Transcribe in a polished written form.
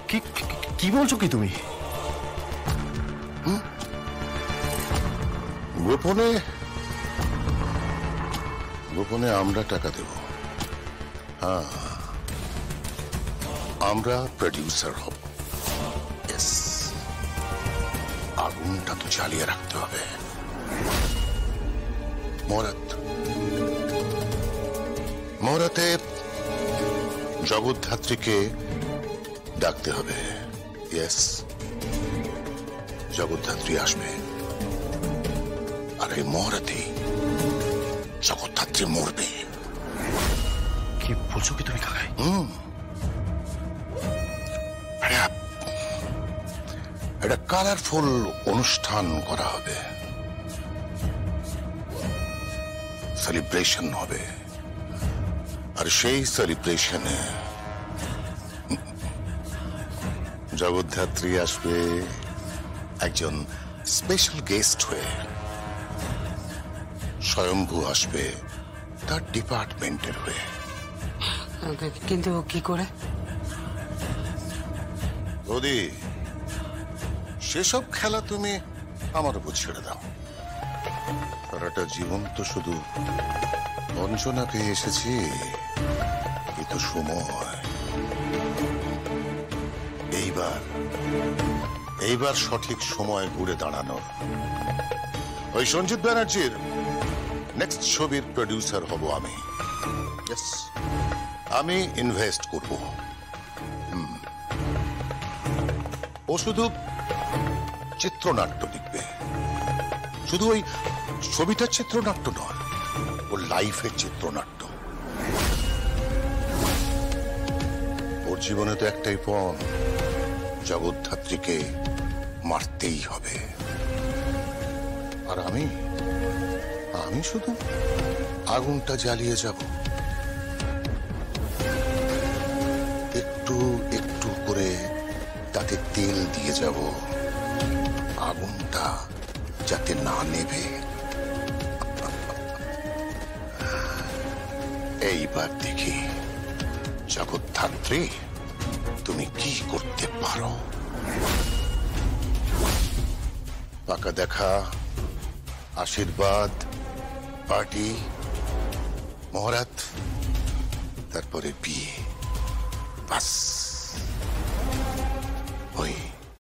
কি কি বলছো কি তুমি? গোপনে গোপনে আমরা টাকা দেব। হ্যাঁ, আমরা প্রডিউসার হব। আগুনটা তো জ্বালিয়ে রাখতে হবে। মহরাতে জগদ্ধাত্রীকে ডাকতে হবে। ইয়েস, জগদ্ধাত্রী আসবে, আর এই মহরাতে জগদ্ধাত্রী মরবে। কি বলছো কি তুমি কাকাই? একটা কালারফুল অনুষ্ঠান করা হবে, সেলিব্রেশন হবে। আর সেই সেলিব্রেশনে জগদ্ধাত্রী আসবে একজন স্পেশাল গেস্ট হয়ে। স্বয়ম্ভু আসবে তার ডিপার্টমেন্টের হয়ে। কিন্তু কি করে? বৌদি, সেসব খেলা তুমি আমার উপর ছেড়ে দাও। সারাটা জীবন তো শুধু বঞ্চনা পেয়ে এসেছি। এই তো সময়, এইবার সঠিক সময় ঘুরে দাঁড়ানোর। ওই সঞ্জিত ব্যানার্জির নেক্সট ছবির প্রডিউসার হব আমি। আমি ইনভেস্ট করব। ও শুধু চিত্রনাট্য লিখবে, শুধু ওই ছবিটার চিত্রনাট্য নয়, ও লাইফের চিত্রনাট্য। ওর জীবনে তো একটাই পণ, জগদ্ধাত্রীকে মারতেই হবে। আর আমি শুধু আগুনটা জ্বালিয়ে যাব, একটু একটু করে তাতে তেল দিয়ে যাব, আগুনটা যাতে না নেবে। এইবার দেখি জগদ্ধাত্রী তুমি কি করতে পারো। পাকা দেখা, আশীর্বাদ, পার্টি, মহরাত, তারপরে বিয়ে। বাস ওই